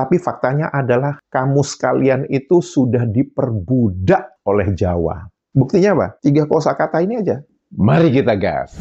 Tapi faktanya adalah kamus kalian itu sudah diperbudak oleh Jawa. Buktinya apa? 3 kosakata ini aja. Mari kita gas.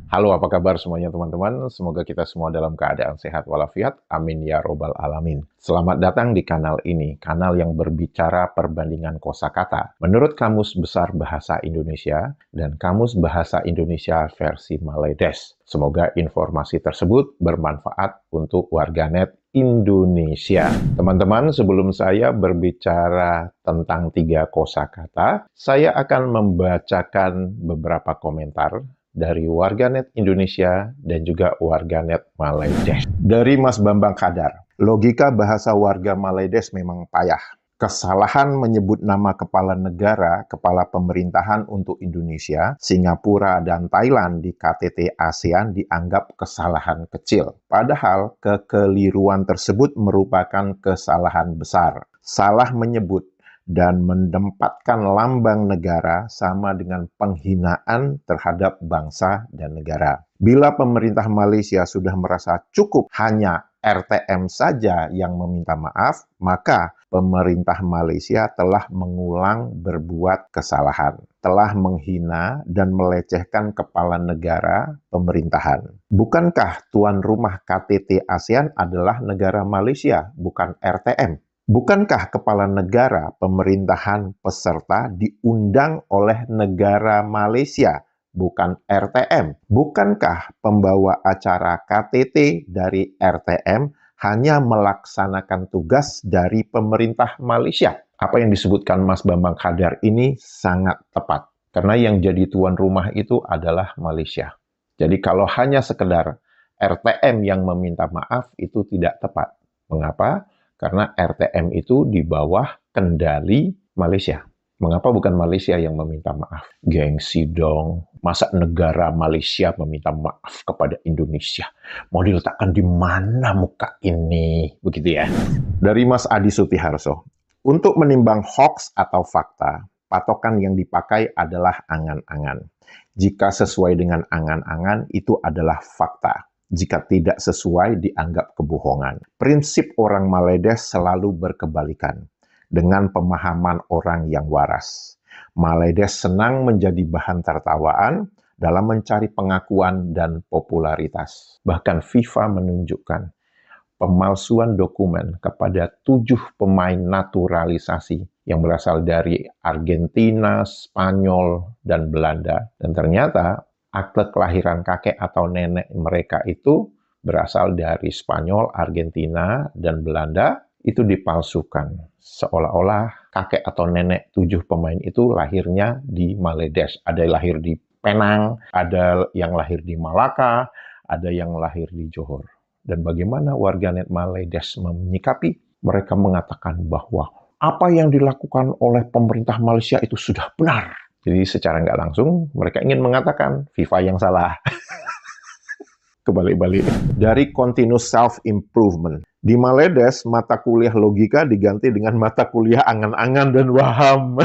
Halo, apa kabar semuanya teman-teman? Semoga kita semua dalam keadaan sehat walafiat. Amin ya robbal alamin. Selamat datang di kanal ini, kanal yang berbicara perbandingan kosakata menurut Kamus Besar Bahasa Indonesia dan Kamus Bahasa Indonesia versi Maledes. Semoga informasi tersebut bermanfaat untuk warganet Indonesia. Teman-teman, sebelum saya berbicara tentang 3 kosakata, saya akan membacakan beberapa komentar dari warganet Indonesia dan juga warganet Maledes. Dari Mas Bambang Kadar, logika bahasa warga Maledes memang payah. Kesalahan menyebut nama kepala negara, kepala pemerintahan untuk Indonesia, Singapura, dan Thailand di KTT ASEAN dianggap kesalahan kecil. Padahal kekeliruan tersebut merupakan kesalahan besar. Salah menyebut dan menempatkan lambang negara sama dengan penghinaan terhadap bangsa dan negara. Bila pemerintah Malaysia sudah merasa cukup hanya RTM saja yang meminta maaf, maka pemerintah Malaysia telah mengulang berbuat kesalahan, telah menghina dan melecehkan kepala negara pemerintahan. Bukankah tuan rumah KTT ASEAN adalah negara Malaysia, bukan RTM? Bukankah kepala negara pemerintahan peserta diundang oleh negara Malaysia, bukan RTM? Bukankah pembawa acara KTT dari RTM hanya melaksanakan tugas dari pemerintah Malaysia? Apa yang disebutkan Mas Bambang Kadar ini sangat tepat. Karena yang jadi tuan rumah itu adalah Malaysia. Jadi kalau hanya sekedar RTM yang meminta maaf itu tidak tepat. Mengapa? Karena RTM itu di bawah kendali Malaysia. Mengapa bukan Malaysia yang meminta maaf? Gengsi dong. Masa negara Malaysia meminta maaf kepada Indonesia? Mau diletakkan di mana muka ini? Begitu ya. Dari Mas Adi Sutiharso. Untuk menimbang hoax atau fakta, patokan yang dipakai adalah angan-angan. Jika sesuai dengan angan-angan, itu adalah fakta. Jika tidak sesuai, dianggap kebohongan. Prinsip orang Maledes selalu berkebalikan dengan pemahaman orang yang waras. Maledes senang menjadi bahan tertawaan dalam mencari pengakuan dan popularitas. Bahkan FIFA menunjukkan pemalsuan dokumen kepada 7 pemain naturalisasi yang berasal dari Argentina, Spanyol, dan Belanda. Dan ternyata akte kelahiran kakek atau nenek mereka itu berasal dari Spanyol, Argentina, dan Belanda, itu dipalsukan. Seolah-olah kakek atau nenek 7 pemain itu lahirnya di Maledes. Ada yang lahir di Penang, ada yang lahir di Malaka, ada yang lahir di Johor. Dan bagaimana warganet Maledes menyikapi? Mereka mengatakan bahwa apa yang dilakukan oleh pemerintah Malaysia itu sudah benar. Jadi secara nggak langsung, mereka ingin mengatakan FIFA yang salah. Kebalik-balik. Dari Continuous Self-Improvement. Di Maledes, mata kuliah logika diganti dengan mata kuliah angan-angan dan waham.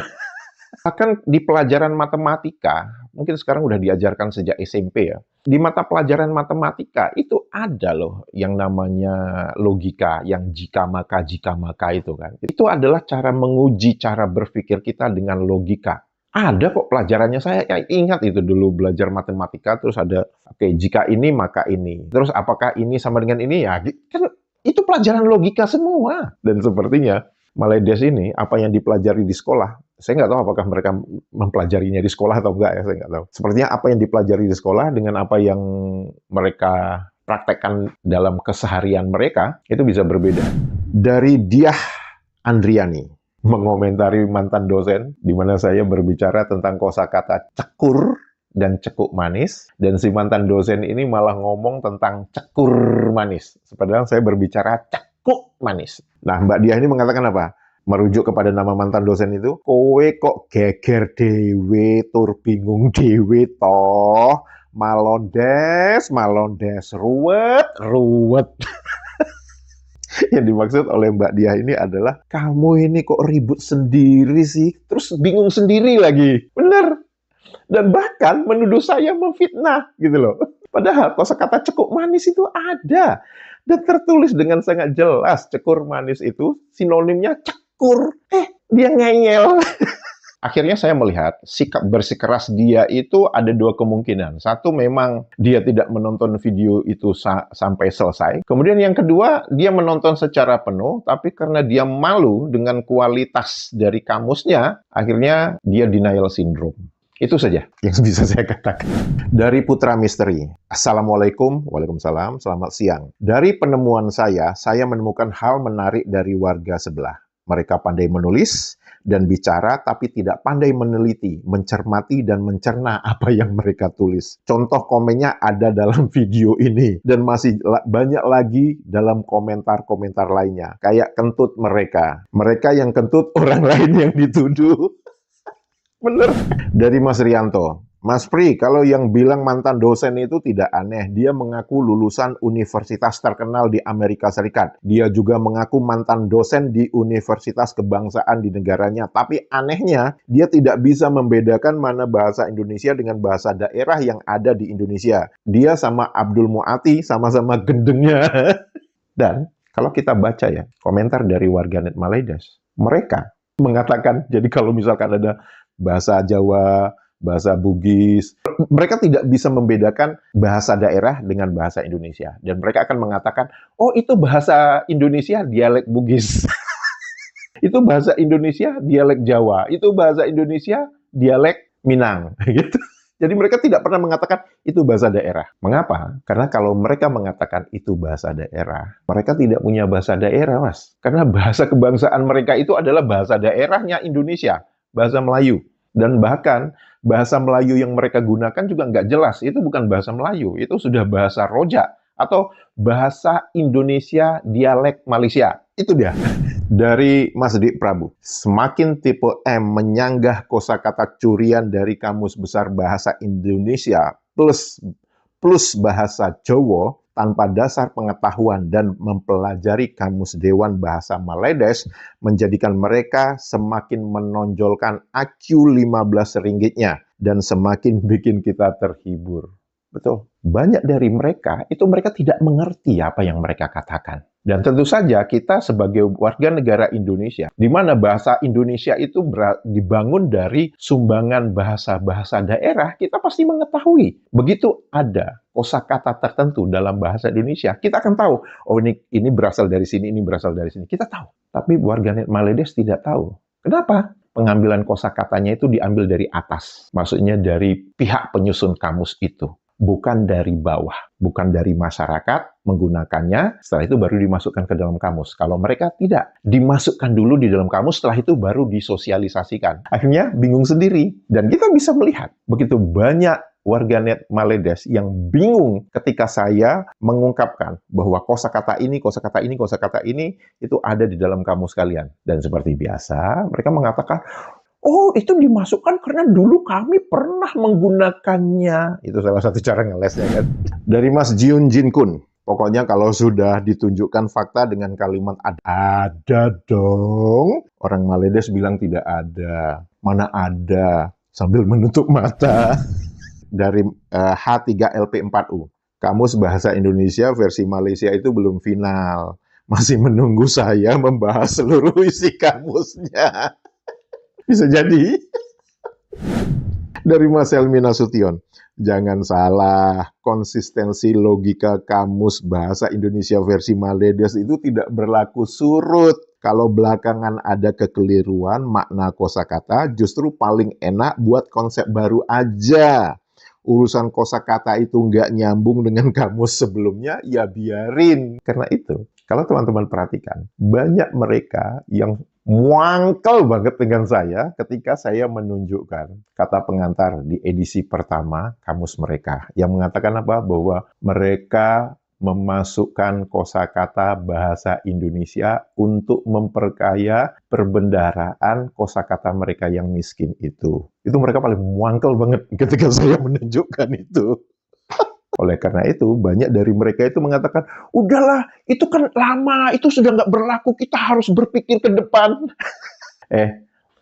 Bahkan di pelajaran matematika, mungkin sekarang udah diajarkan sejak SMP ya. Di mata pelajaran matematika, itu ada loh yang namanya logika, yang jika maka itu kan. Itu adalah cara menguji cara berpikir kita dengan logika. Ada kok pelajarannya, saya ingat itu dulu belajar matematika, terus ada, oke, jika ini maka ini. Terus apakah ini sama dengan ini? Ya, kan itu pelajaran logika semua. Dan sepertinya Maledes ini, apa yang dipelajari di sekolah, saya nggak tahu apakah mereka mempelajarinya di sekolah atau enggak ya, saya nggak tahu. Sepertinya apa yang dipelajari di sekolah dengan apa yang mereka praktekkan dalam keseharian mereka, itu bisa berbeda. Dari Diah Andriani. Mengomentari mantan dosen, di mana saya berbicara tentang kosakata cekur dan cekuk manis, dan si mantan dosen ini malah ngomong tentang cekur manis. Padahal saya berbicara cekuk manis. Nah, Mbak Diah ini mengatakan apa? Merujuk kepada nama mantan dosen itu, kowe kok geger dewe, tur bingung dewe toh, malondes, ruwet. Yang dimaksud oleh Mbak Diah ini adalah, kamu ini kok ribut sendiri sih, terus bingung sendiri lagi. Bener. Dan bahkan menuduh saya memfitnah gitu loh. Padahal kosakata cekuk manis itu ada. Dan tertulis dengan sangat jelas, cekur manis itu sinonimnya cekur. Dia ngeyel. Akhirnya saya melihat sikap bersikeras dia itu ada dua kemungkinan. Satu, memang dia tidak menonton video itu sampai selesai. Kemudian yang kedua, dia menonton secara penuh, tapi karena dia malu dengan kualitas dari kamusnya, akhirnya dia denial syndrome. Itu saja yang bisa saya katakan. Dari Putra Misteri. Assalamualaikum, waalaikumsalam, selamat siang. Dari penemuan saya menemukan hal menarik dari warga sebelah. Mereka pandai menulis dan bicara, tapi tidak pandai meneliti, mencermati, dan mencerna apa yang mereka tulis. Contoh komennya ada dalam video ini, dan masih banyak lagi dalam komentar-komentar lainnya. Kayak kentut mereka. Mereka yang kentut, orang lain yang dituduh. Bener. Dari Mas Rianto. Mas Pri, kalau yang bilang mantan dosen itu tidak aneh. Dia mengaku lulusan universitas terkenal di Amerika Serikat. Dia juga mengaku mantan dosen di universitas kebangsaan di negaranya. Tapi anehnya, dia tidak bisa membedakan mana bahasa Indonesia dengan bahasa daerah yang ada di Indonesia. Dia sama Abdul Muati sama-sama gendengnya. Dan kalau kita baca ya, komentar dari warganet Maledes, mereka mengatakan, jadi kalau misalkan ada bahasa Jawa, bahasa Bugis, mereka tidak bisa membedakan bahasa daerah dengan bahasa Indonesia. Dan mereka akan mengatakan, oh itu bahasa Indonesia dialek Bugis. Itu bahasa Indonesia dialek Jawa. Itu bahasa Indonesia dialek Minang. Gitu. Jadi mereka tidak pernah mengatakan itu bahasa daerah. Mengapa? Karena kalau mereka mengatakan itu bahasa daerah, mereka tidak punya bahasa daerah, Mas. Karena bahasa kebangsaan mereka itu adalah bahasa daerahnya Indonesia. Bahasa Melayu. Dan bahkan bahasa Melayu yang mereka gunakan juga nggak jelas. Itu bukan bahasa Melayu, itu sudah bahasa Rojak atau bahasa Indonesia dialek Malaysia. Itu dia. Dari Mas Dik Prabu. Semakin tipe M menyanggah kosakata curian dari Kamus Besar Bahasa Indonesia plus bahasa Jawa, tanpa dasar pengetahuan dan mempelajari Kamus Dewan Bahasa Maledes menjadikan mereka semakin menonjolkan IQ 15 ringgitnya dan semakin bikin kita terhibur. Betul. Banyak dari mereka tidak mengerti apa yang mereka katakan. Dan tentu saja kita sebagai warga negara Indonesia, di mana bahasa Indonesia itu dibangun dari sumbangan bahasa-bahasa daerah, kita pasti mengetahui. Begitu ada kosakata tertentu dalam bahasa Indonesia, kita akan tahu, oh ini berasal dari sini, ini berasal dari sini. Kita tahu. Tapi warganet Maledes tidak tahu. Kenapa? Pengambilan kosakatanya itu diambil dari atas. Maksudnya dari pihak penyusun kamus itu. Bukan dari bawah, bukan dari masyarakat menggunakannya, setelah itu baru dimasukkan ke dalam kamus. Kalau mereka tidak, dimasukkan dulu di dalam kamus, setelah itu baru disosialisasikan. Akhirnya bingung sendiri, dan kita bisa melihat begitu banyak warganet Maledes yang bingung ketika saya mengungkapkan bahwa kosakata ini, kosakata ini, kosakata ini itu ada di dalam kamus kalian. Dan seperti biasa, mereka mengatakan, oh, itu dimasukkan karena dulu kami pernah menggunakannya. Itu salah satu cara ngelesnya kan. Dari Mas Jiun Jin Kun. Pokoknya kalau sudah ditunjukkan fakta dengan kalimat ada dong. Orang Maledes bilang tidak ada. Mana ada. Sambil menutup mata. Dari H3LP4U. Kamus Bahasa Indonesia versi Malaysia itu belum final. Masih menunggu saya membahas seluruh isi kamusnya. Bisa jadi. Dari Mas Helmi Nasution. Jangan salah, konsistensi logika kamus bahasa Indonesia versi Maledes itu tidak berlaku surut. Kalau belakangan ada kekeliruan makna kosakata, justru paling enak buat konsep baru aja. Urusan kosakata itu nggak nyambung dengan kamus sebelumnya, ya biarin. Karena itu, kalau teman-teman perhatikan, banyak mereka yang muangkel banget dengan saya ketika saya menunjukkan kata pengantar di edisi pertama kamus mereka. Yang mengatakan apa? Bahwa mereka memasukkan kosakata bahasa Indonesia untuk memperkaya perbendaharaan kosakata mereka yang miskin itu. Itu mereka paling muangkel banget ketika saya menunjukkan itu. Oleh karena itu, banyak dari mereka itu mengatakan, udahlah, itu kan lama, itu sudah nggak berlaku, kita harus berpikir ke depan.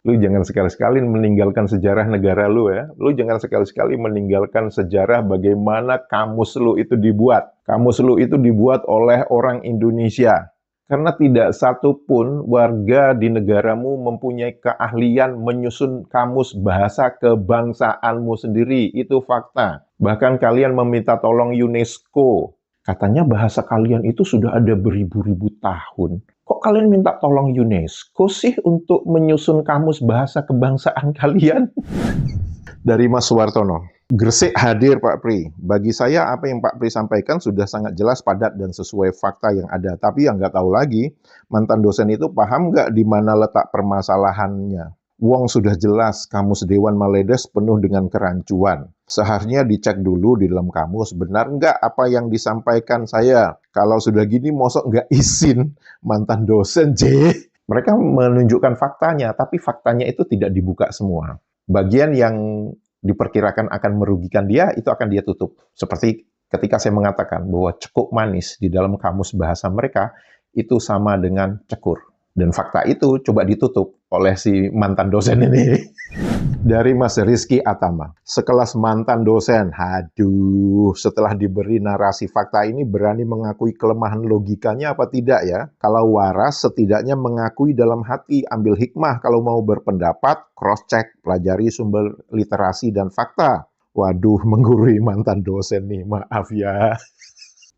Lu jangan sekali-sekali meninggalkan sejarah negara lu ya. Lu jangan sekali-sekali meninggalkan sejarah bagaimana kamus lu itu dibuat. Kamus lu itu dibuat oleh orang Indonesia. Karena tidak satu pun warga di negaramu mempunyai keahlian menyusun kamus bahasa kebangsaanmu sendiri. Itu fakta. Bahkan kalian meminta tolong UNESCO. Katanya bahasa kalian itu sudah ada beribu-ribu tahun. Kok kalian minta tolong UNESCO sih untuk menyusun kamus bahasa kebangsaan kalian? Dari Mas Suwartono. Gresik hadir Pak Pri. Bagi saya apa yang Pak Pri sampaikan sudah sangat jelas, padat, dan sesuai fakta yang ada. Tapi yang nggak tahu lagi, mantan dosen itu paham nggak di mana letak permasalahannya? Wong sudah jelas kamus Dewan Maledes penuh dengan kerancuan. Seharusnya dicek dulu di dalam kamus, benar nggak apa yang disampaikan saya? Kalau sudah gini, mosok nggak izin mantan dosen, Mereka menunjukkan faktanya, tapi faktanya itu tidak dibuka semua. Bagian yang diperkirakan akan merugikan dia, itu akan dia tutup. Seperti ketika saya mengatakan bahwa cekuk manis di dalam kamus bahasa mereka, itu sama dengan cekur. Dan fakta itu coba ditutup oleh si mantan dosen ini. Dari Mas Rizky Atama. Sekelas mantan dosen, aduh, setelah diberi narasi fakta ini berani mengakui kelemahan logikanya apa tidak ya? Kalau waras, setidaknya mengakui dalam hati, ambil hikmah kalau mau berpendapat, cross-check, pelajari sumber literasi dan fakta. Waduh, menggurui mantan dosen nih, maaf ya.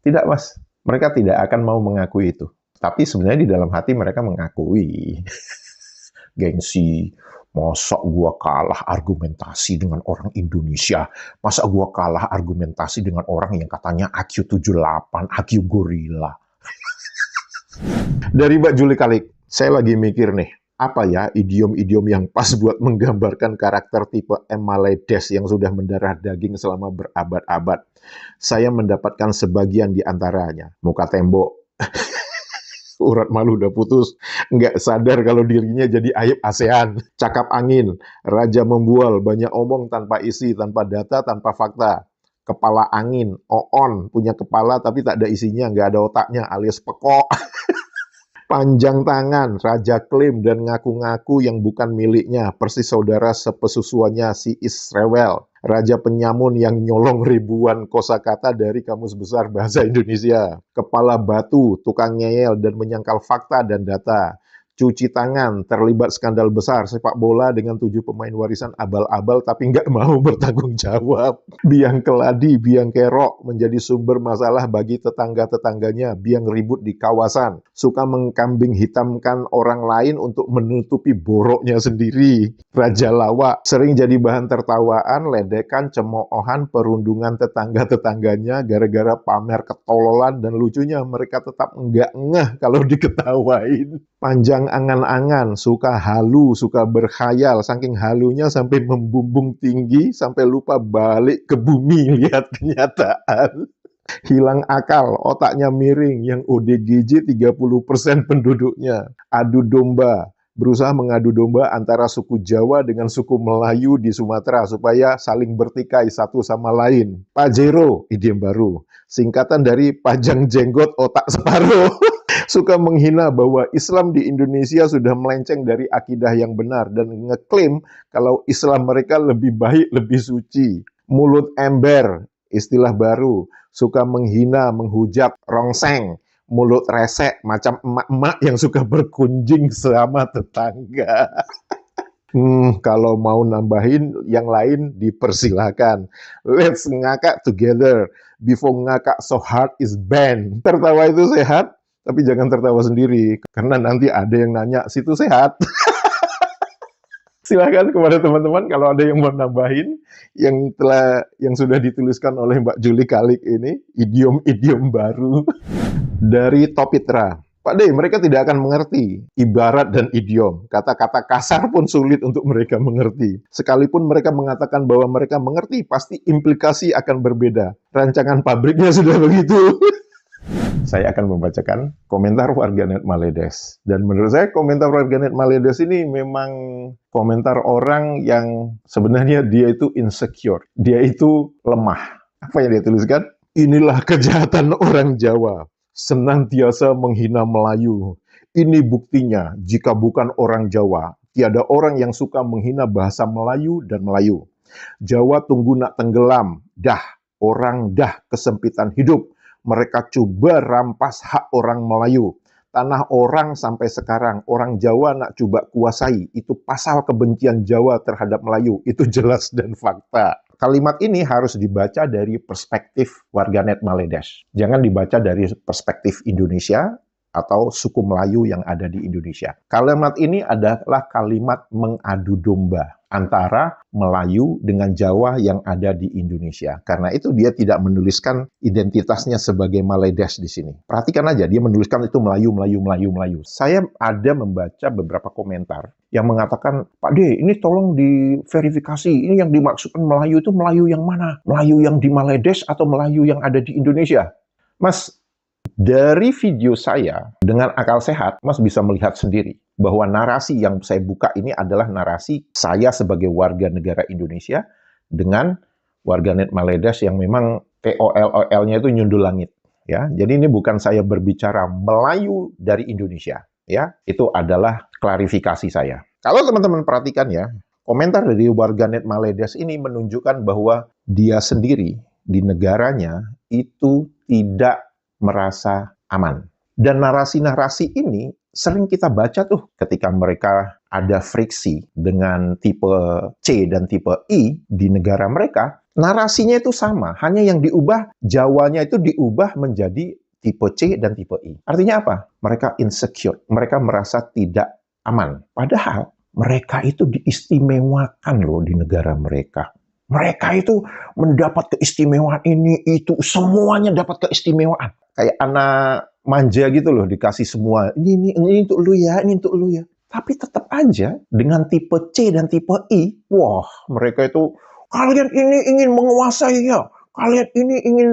Tidak, Mas. Mereka tidak akan mau mengakui itu. Tapi sebenarnya di dalam hati mereka mengakui. Gengsi. Masa gua kalah argumentasi dengan orang Indonesia? Masa gua kalah argumentasi dengan orang yang katanya IQ 78, IQ gorila? Dari Mbak Juli Kalik, saya lagi mikir nih, apa ya idiom-idiom yang pas buat menggambarkan karakter tipe M. Maledes yang sudah mendarah daging selama berabad-abad. Saya mendapatkan sebagian di antaranya. Muka tembok. Urat malu udah putus, nggak sadar kalau dirinya jadi aib ASEAN. Cakap angin, raja membual, banyak omong tanpa isi, tanpa data, tanpa fakta. Kepala angin, oon, punya kepala tapi tak ada isinya, nggak ada otaknya, alias pekok. Panjang tangan, raja klaim dan ngaku-ngaku yang bukan miliknya, persis saudara sepesusuannya si Israel. Raja penyamun yang nyolong ribuan kosakata dari Kamus Besar Bahasa Indonesia. Kepala batu, tukang ngeyel dan menyangkal fakta dan data. Cuci tangan, terlibat skandal besar sepak bola dengan 7 pemain warisan abal-abal tapi nggak mau bertanggung jawab. Biang keladi, biang kerok menjadi sumber masalah bagi tetangga-tetangganya, biang ribut di kawasan. Suka mengkambing hitamkan orang lain untuk menutupi boroknya sendiri. Raja lawak, sering jadi bahan tertawaan, ledekan, cemoohan, perundungan tetangga-tetangganya gara-gara pamer ketololan dan lucunya mereka tetap nggak ngeh kalau diketawain. Panjang angan-angan, suka halu, suka berkhayal, saking halunya sampai membumbung tinggi, sampai lupa balik ke bumi lihat kenyataan. Hilang akal, otaknya miring, yang ODGJ 30% penduduknya. Adu domba, berusaha mengadu domba antara suku Jawa dengan suku Melayu di Sumatera supaya saling bertikai satu sama lain. Pajero, idiom baru, singkatan dari pajang jenggot otak separuh. Suka menghina bahwa Islam di Indonesia sudah melenceng dari akidah yang benar dan ngeklaim kalau Islam mereka lebih baik, lebih suci. Mulut ember, istilah baru, suka menghina, menghujat, rongseng. Mulut resek, macam emak-emak yang suka berkunjing sama tetangga. Kalau mau nambahin yang lain dipersilakan. Let's ngakak together before ngakak so hard is banned. Tertawa itu sehat, tapi jangan tertawa sendiri, karena nanti ada yang nanya, situ sehat. Silahkan kepada teman-teman kalau ada yang mau nambahin yang sudah dituliskan oleh Mbak Juli Kalik ini, idiom-idiom baru. Dari Topitra. Pak D, mereka tidak akan mengerti ibarat dan idiom. Kata-kata kasar pun sulit untuk mereka mengerti. Sekalipun mereka mengatakan bahwa mereka mengerti, pasti implikasi akan berbeda. Rancangan pabriknya sudah begitu. Saya akan membacakan komentar warganet Maledes. Dan menurut saya komentar warganet Maledes ini memang komentar orang yang sebenarnya dia itu insecure. Dia itu lemah. Apa yang dia tuliskan? Inilah kejahatan orang Jawa, senantiasa menghina Melayu. Ini buktinya, jika bukan orang Jawa, tiada orang yang suka menghina bahasa Melayu dan Melayu. Jawa tunggu nak tenggelam, dah, orang dah kesempitan hidup. Mereka coba rampas hak orang Melayu. Tanah orang sampai sekarang, orang Jawa nak coba kuasai. Itu pasal kebencian Jawa terhadap Melayu. Itu jelas dan fakta. Kalimat ini harus dibaca dari perspektif warganet Maledes. Jangan dibaca dari perspektif Indonesia atau suku Melayu yang ada di Indonesia. Kalimat ini adalah kalimat mengadu domba antara Melayu dengan Jawa yang ada di Indonesia. Karena itu dia tidak menuliskan identitasnya sebagai Maledes di sini. Perhatikan aja, dia menuliskan itu Melayu, Melayu, Melayu, Melayu. Saya ada membaca beberapa komentar yang mengatakan, Pak D, ini tolong diverifikasi, ini yang dimaksudkan Melayu itu Melayu yang mana? Melayu yang di Maledes atau Melayu yang ada di Indonesia? Mas, dari video saya, dengan akal sehat, Mas bisa melihat sendiri bahwa narasi yang saya buka ini adalah narasi saya sebagai warga negara Indonesia dengan warganet Maledes yang memang TOL-nya itu nyundul langit. Ya, jadi ini bukan saya berbicara Melayu dari Indonesia. Ya, itu adalah klarifikasi saya. Kalau teman-teman perhatikan ya, komentar dari warganet Maledes ini menunjukkan bahwa dia sendiri di negaranya itu tidak merasa aman. Dan narasi-narasi ini sering kita baca tuh ketika mereka ada friksi dengan tipe C dan tipe I di negara mereka, narasinya itu sama, hanya yang diubah, Jawanya itu diubah menjadi tipe C dan tipe I. Artinya apa? Mereka insecure, mereka merasa tidak aman. Padahal mereka itu diistimewakan loh di negara mereka. Mereka itu mendapat keistimewaan ini, itu, semuanya dapat keistimewaan. Kayak anak manja gitu loh, dikasih semua. Ini untuk lu ya, ini untuk lu ya. Tapi tetap aja, dengan tipe C dan tipe I, wah, mereka itu, kalian ini ingin menguasai ya, kalian ini ingin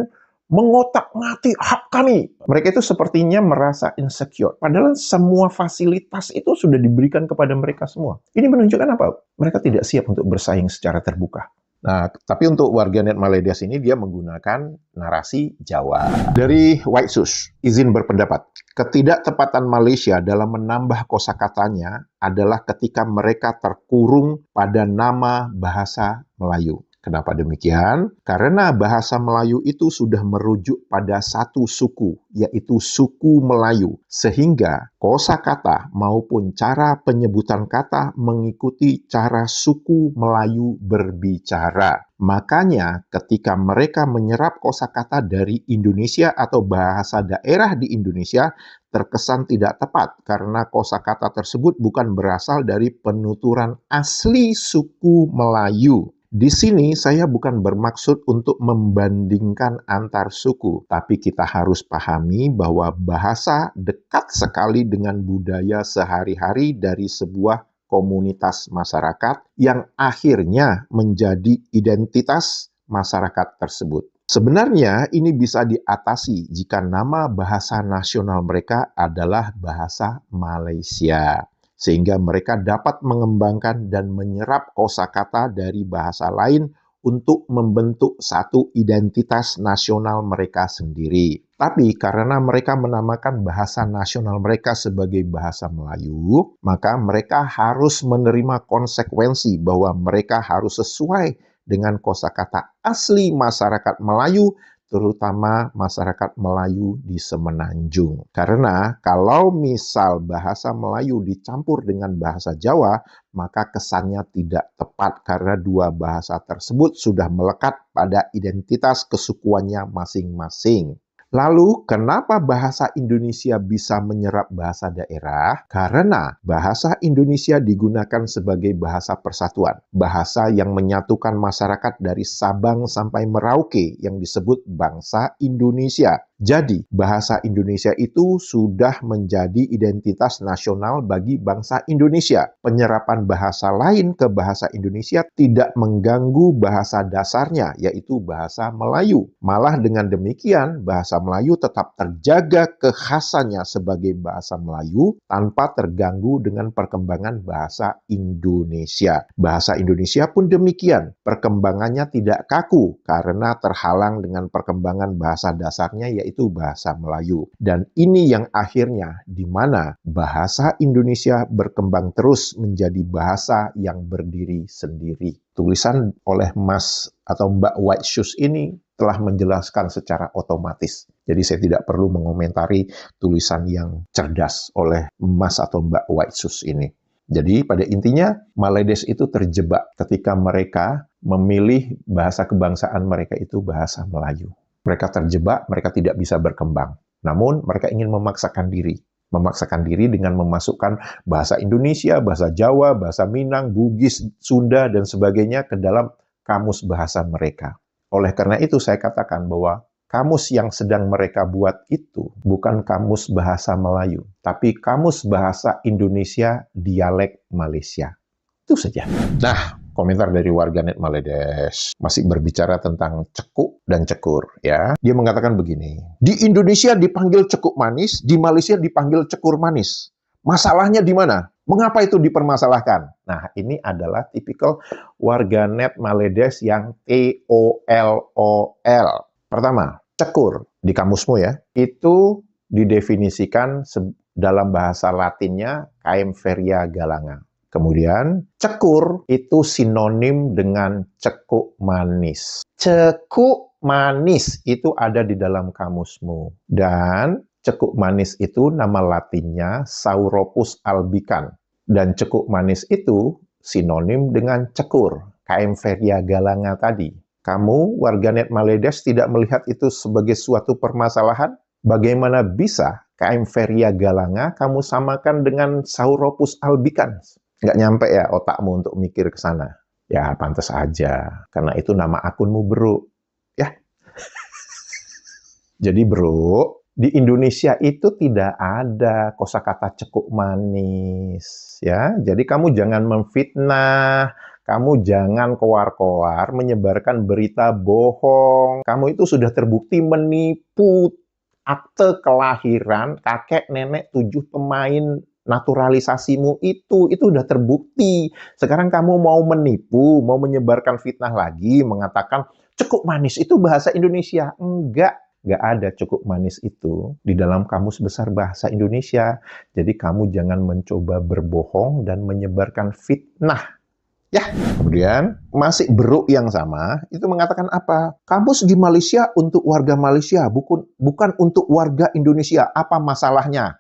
mengotak-ngatik hak kami. Mereka itu sepertinya merasa insecure. Padahal semua fasilitas itu sudah diberikan kepada mereka semua. Ini menunjukkan apa? Mereka tidak siap untuk bersaing secara terbuka. Nah, tapi untuk warganet Maledes ini dia menggunakan narasi Jawa. Dari White Sus, izin berpendapat. Ketidaktepatan Malaysia dalam menambah kosakatanya adalah ketika mereka terkurung pada nama bahasa Melayu. Kenapa demikian? Karena bahasa Melayu itu sudah merujuk pada satu suku, yaitu suku Melayu. Sehingga kosakata maupun cara penyebutan kata mengikuti cara suku Melayu berbicara. Makanya ketika mereka menyerap kosakata dari Indonesia atau bahasa daerah di Indonesia, terkesan tidak tepat karena kosakata tersebut bukan berasal dari penuturan asli suku Melayu. Di sini saya bukan bermaksud untuk membandingkan antar suku, tapi kita harus pahami bahwa bahasa dekat sekali dengan budaya sehari-hari dari sebuah komunitas masyarakat yang akhirnya menjadi identitas masyarakat tersebut. Sebenarnya ini bisa diatasi jika nama bahasa nasional mereka adalah bahasa Malaysia, sehingga mereka dapat mengembangkan dan menyerap kosakata dari bahasa lain untuk membentuk satu identitas nasional mereka sendiri. Tapi karena mereka menamakan bahasa nasional mereka sebagai bahasa Melayu, maka mereka harus menerima konsekuensi bahwa mereka harus sesuai dengan kosakata asli masyarakat Melayu, terutama masyarakat Melayu di Semenanjung. Karena kalau misal bahasa Melayu dicampur dengan bahasa Jawa, maka kesannya tidak tepat karena dua bahasa tersebut sudah melekat pada identitas kesukuannya masing-masing. Lalu, kenapa bahasa Indonesia bisa menyerap bahasa daerah? Karena bahasa Indonesia digunakan sebagai bahasa persatuan. Bahasa yang menyatukan masyarakat dari Sabang sampai Merauke yang disebut bangsa Indonesia. Jadi, bahasa Indonesia itu sudah menjadi identitas nasional bagi bangsa Indonesia. Penyerapan bahasa lain ke bahasa Indonesia tidak mengganggu bahasa dasarnya, yaitu bahasa Melayu. Malah dengan demikian, bahasa Melayu tetap terjaga kekhasannya sebagai bahasa Melayu tanpa terganggu dengan perkembangan bahasa Indonesia. Bahasa Indonesia pun demikian, perkembangannya tidak kaku karena terhalang dengan perkembangan bahasa dasarnya, yaitu bahasa Melayu. Dan ini yang akhirnya di mana bahasa Indonesia berkembang terus menjadi bahasa yang berdiri sendiri. Tulisan oleh Mas atau Mbak White Shoes ini telah menjelaskan secara otomatis. Jadi saya tidak perlu mengomentari tulisan yang cerdas oleh Mas atau Mbak White Shoes ini. Jadi pada intinya Maledes itu terjebak ketika mereka memilih bahasa kebangsaan mereka itu bahasa Melayu. Mereka terjebak, mereka tidak bisa berkembang. Namun mereka ingin memaksakan diri. Memaksakan diri dengan memasukkan bahasa Indonesia, bahasa Jawa, bahasa Minang, Bugis, Sunda, dan sebagainya ke dalam kamus bahasa mereka. Oleh karena itu saya katakan bahwa kamus yang sedang mereka buat itu bukan kamus bahasa Melayu, tapi kamus bahasa Indonesia dialek Malaysia. Itu saja. Nah, komentar dari warganet Maledes masih berbicara tentang cekuk dan cekur, ya. Dia mengatakan begini, di Indonesia dipanggil cekuk manis, di Malaysia dipanggil cekur manis. Masalahnya di mana? Mengapa itu dipermasalahkan? Nah, ini adalah tipikal warganet Maledes yang TOLOL. Pertama, cekur di kamusmu ya, itu didefinisikan dalam bahasa Latinnya Kaempferia galanga. Kemudian, cekur itu sinonim dengan cekuk manis. Cekuk manis itu ada di dalam kamusmu. Dan cekuk manis itu nama latinnya Sauropus albicans. Dan cekuk manis itu sinonim dengan cekur, Kaempferia galanga tadi. Kamu, warganet Maledes, tidak melihat itu sebagai suatu permasalahan? Bagaimana bisa Kaempferia galanga kamu samakan dengan Sauropus albicans? Nggak nyampe ya otakmu untuk mikir ke sana. Ya, pantas aja. Karena itu nama akunmu, bro. Ya. Jadi, bro, di Indonesia itu tidak ada kosakata cekuk manis. Ya, jadi kamu jangan memfitnah. Kamu jangan koar-koar menyebarkan berita bohong. Kamu itu sudah terbukti menipu akte kelahiran kakek nenek 7 pemain naturalisasimu itu udah terbukti. Sekarang kamu mau menipu, mau menyebarkan fitnah lagi, mengatakan cekuk manis itu bahasa Indonesia. Enggak ada cekuk manis itu di dalam kamus besar bahasa Indonesia. Jadi kamu jangan mencoba berbohong dan menyebarkan fitnah. Ya, kemudian masih beruk yang sama, itu mengatakan apa? Kamus di Malaysia untuk warga Malaysia, bukan untuk warga Indonesia. Apa masalahnya?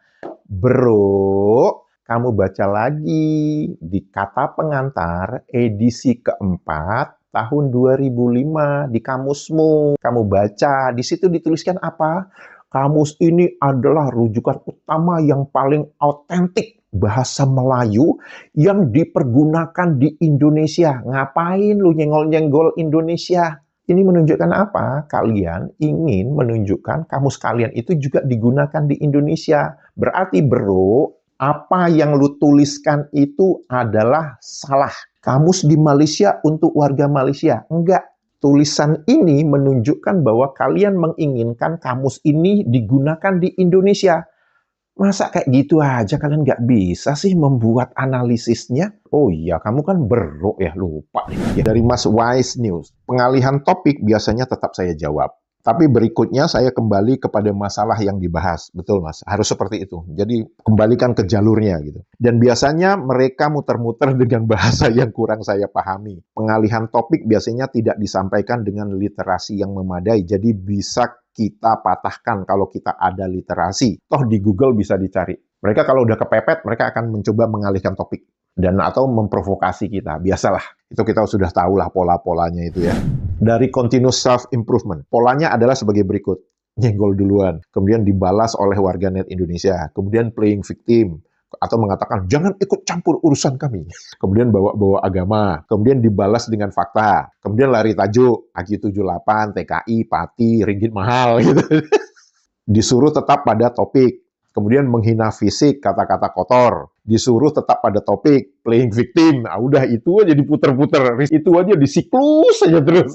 Bro, kamu baca lagi di Kata Pengantar edisi keempat tahun 2005 di kamusmu. Kamu baca, di situ dituliskan apa? Kamus ini adalah rujukan utama yang paling autentik bahasa Melayu yang dipergunakan di Indonesia. Ngapain lu nyenggol-nyenggol Indonesia? Ini menunjukkan apa? Kalian ingin menunjukkan kamus kalian itu juga digunakan di Indonesia. Berarti, bro, apa yang lu tuliskan itu adalah salah. Kamus di Malaysia untuk warga Malaysia. Enggak. Tulisan ini menunjukkan bahwa kalian menginginkan kamus ini digunakan di Indonesia. Masa kayak gitu aja kalian nggak bisa sih membuat analisisnya? Oh iya, kamu kan beruk ya, lupa. Ya, dari Mas Wise News, pengalihan topik biasanya tetap saya jawab. Tapi berikutnya saya kembali kepada masalah yang dibahas. Betul, Mas. Harus seperti itu. Jadi kembalikan ke jalurnya gitu. Dan biasanya mereka muter-muter dengan bahasa yang kurang saya pahami. Pengalihan topik biasanya tidak disampaikan dengan literasi yang memadai. Jadi bisa kita patahkan kalau kita ada literasi. Toh di Google bisa dicari. Mereka kalau udah kepepet, mereka akan mencoba mengalihkan topik. Dan atau memprovokasi kita. Biasalah. Itu kita sudah tahu lah pola-polanya itu ya. Dari continuous self-improvement. Polanya adalah sebagai berikut. Nyenggol duluan. Kemudian dibalas oleh warganet Indonesia. Kemudian playing victim. Atau mengatakan, jangan ikut campur urusan kami. Kemudian bawa-bawa agama. Kemudian dibalas dengan fakta. Kemudian lari tajuk. AQ 78, TKI, Pati, ringgit mahal. Gitu. disuruh tetap pada topik. Kemudian menghina fisik, kata-kata kotor. Disuruh tetap pada topik, playing victim. Nah, udah itu aja diputer-puter. Itu aja disiklus saja terus.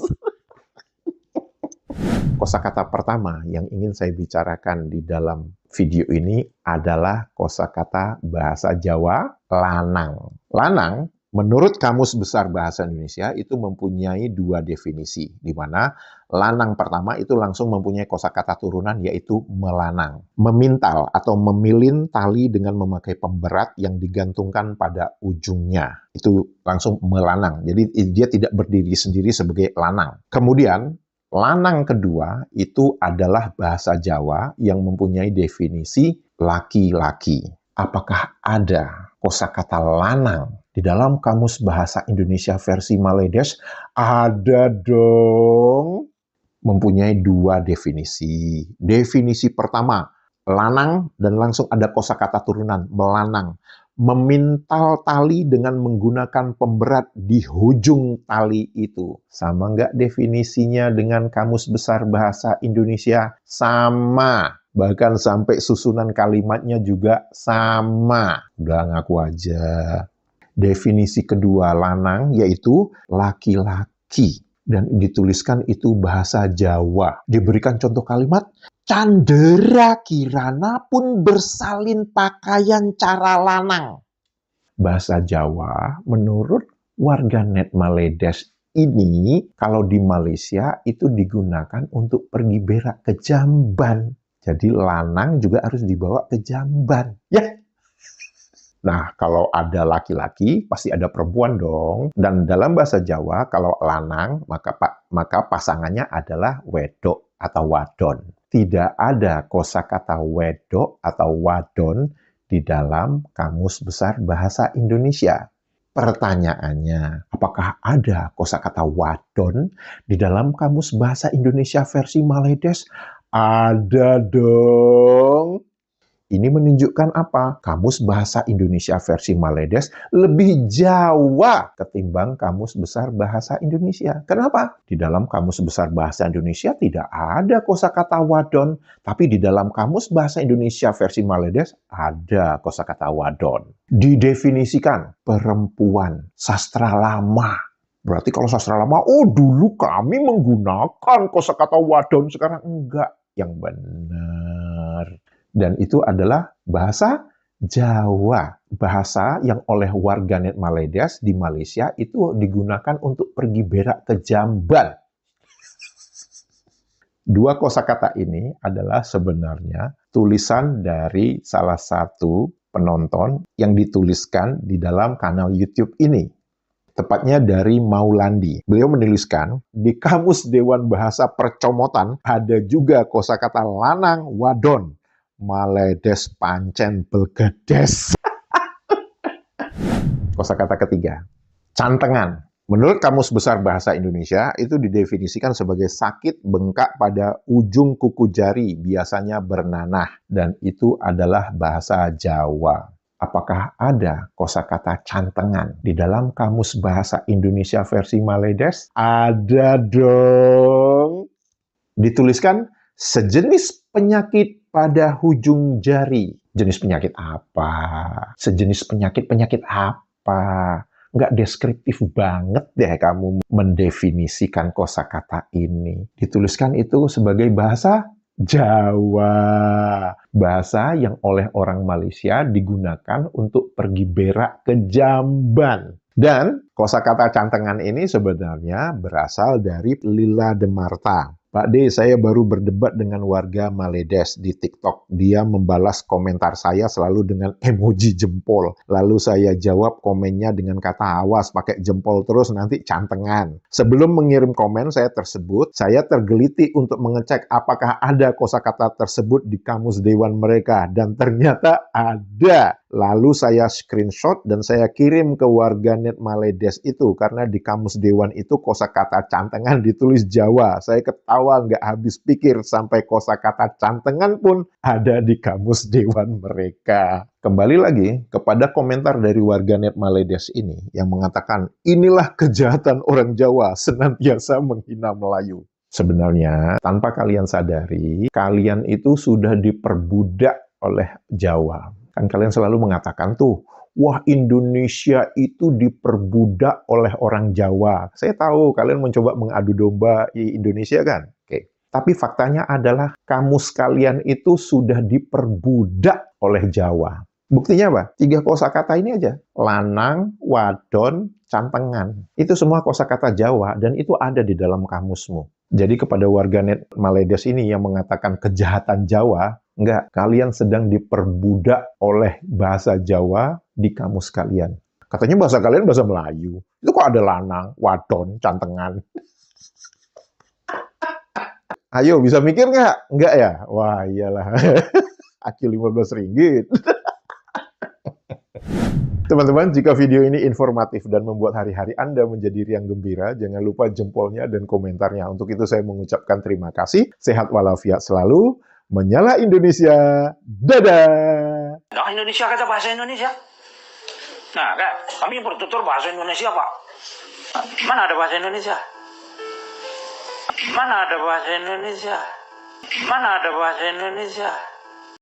Kosakata pertama yang ingin saya bicarakan di dalam video ini adalah kosakata bahasa Jawa lanang. Lanang, menurut Kamus Besar Bahasa Indonesia itu mempunyai dua definisi, di mana lanang pertama itu langsung mempunyai kosakata turunan yaitu melanang. Memintal atau memilin tali dengan memakai pemberat yang digantungkan pada ujungnya. Itu langsung melanang. Jadi dia tidak berdiri sendiri sebagai lanang. Kemudian lanang kedua itu adalah bahasa Jawa yang mempunyai definisi laki-laki. Apakah ada kosakata lanang di dalam Kamus Bahasa Indonesia versi Maledes? Ada dong. Mempunyai dua definisi. Definisi pertama, lanang dan langsung ada kosakata turunan, melanang. Memintal tali dengan menggunakan pemberat di ujung tali itu. Sama nggak definisinya dengan Kamus Besar Bahasa Indonesia? Sama. Bahkan sampai susunan kalimatnya juga sama. Udah ngaku aja. Definisi kedua lanang yaitu laki-laki. Dan dituliskan itu bahasa Jawa. Diberikan contoh kalimat, Candera Kirana pun bersalin pakaian cara lanang. Bahasa Jawa menurut warganet Maledes ini, kalau di Malaysia itu digunakan untuk pergi berak ke jamban. Jadi lanang juga harus dibawa ke jamban. Ya. Nah, kalau ada laki-laki, pasti ada perempuan dong. Dan dalam bahasa Jawa, kalau lanang, maka pasangannya adalah wedok atau wadon. Tidak ada kosakata wedok atau wadon di dalam Kamus Besar Bahasa Indonesia. Pertanyaannya, apakah ada kosakata wadon di dalam Kamus Bahasa Indonesia versi Maledes? Ada dong. Ini menunjukkan apa? Kamus Bahasa Indonesia versi Maledes lebih Jawa ketimbang Kamus Besar Bahasa Indonesia. Kenapa? Di dalam Kamus Besar Bahasa Indonesia tidak ada kosakata wadon, tapi di dalam Kamus Bahasa Indonesia versi Maledes ada kosakata wadon. Didefinisikan perempuan, sastra lama. Berarti kalau sastra lama, oh dulu kami menggunakan kosakata wadon, sekarang enggak. Yang benar. Dan itu adalah bahasa Jawa. Bahasa yang oleh warganet Maledes di Malaysia itu digunakan untuk pergi berak ke jamban. Dua kosakata ini adalah sebenarnya tulisan dari salah satu penonton yang dituliskan di dalam kanal YouTube ini. Tepatnya dari Maulandi. Beliau menuliskan, di Kamus Dewan Bahasa Percomotan ada juga kosakata lanang wadon. Maledes pancen belgedes. Kosakata ketiga, cantengan. Menurut Kamus Besar Bahasa Indonesia, itu didefinisikan sebagai sakit bengkak pada ujung kuku jari, biasanya bernanah. Dan itu adalah bahasa Jawa. Apakah ada kosakata cantengan di dalam Kamus Bahasa Indonesia versi Maledes? Ada dong. Dituliskan sejenis penyakit pada ujung jari. Jenis penyakit apa? Sejenis penyakit apa? Nggak deskriptif banget deh kamu mendefinisikan kosakata ini. Dituliskan itu sebagai bahasa Jawa. Bahasa yang oleh orang Malaysia digunakan untuk pergi berak ke jamban. Dan kosakata cantengan ini sebenarnya berasal dari Lila de Marta. Pak D, saya baru berdebat dengan warga Maledes di TikTok. Dia membalas komentar saya selalu dengan emoji jempol. Lalu saya jawab komennya dengan kata awas, pakai jempol terus nanti cantengan. Sebelum mengirim komen saya tergeliti untuk mengecek apakah ada kosakata tersebut di kamus dewan mereka. Dan ternyata ada. Lalu saya screenshot dan saya kirim ke warganet Maledes itu. Karena di kamus dewan itu kosakata cantengan ditulis Jawa. Saya ketawa nggak habis pikir sampai kosakata cantengan pun ada di kamus dewan mereka. Kembali lagi kepada komentar dari warganet Maledes ini yang mengatakan inilah kejahatan orang Jawa senantiasa menghina Melayu. Sebenarnya, tanpa kalian sadari, kalian itu sudah diperbudak oleh Jawa. Kan kalian selalu mengatakan tuh, wah Indonesia itu diperbudak oleh orang Jawa. Saya tahu kalian mencoba mengadu domba Indonesia kan? Oke. Tapi faktanya adalah kamus kalian itu sudah diperbudak oleh Jawa. Buktinya apa? 3 kosakata ini aja. Lanang, wadon, cantengan. Itu semua kosakata Jawa dan itu ada di dalam kamusmu. Jadi kepada warganet Maledes ini yang mengatakan kejahatan Jawa, enggak, kalian sedang diperbudak oleh bahasa Jawa di kamus kalian. Katanya bahasa kalian bahasa Melayu. Itu kok ada lanang, wadon, cantengan. Ayo, bisa mikir nggak? Enggak ya? Wah, iyalah. Aki 15 ringgit. Teman-teman, jika video ini informatif dan membuat hari-hari Anda menjadi riang gembira, jangan lupa jempolnya dan komentarnya. Untuk itu saya mengucapkan terima kasih. Sehat walafiat selalu. Menyala Indonesia. Dadah! Nah, Indonesia kata bahasa Indonesia. Nah, kan, kami bertutur bahasa Indonesia, Pak. Mana ada bahasa Indonesia? Mana ada bahasa Indonesia? Mana ada bahasa Indonesia?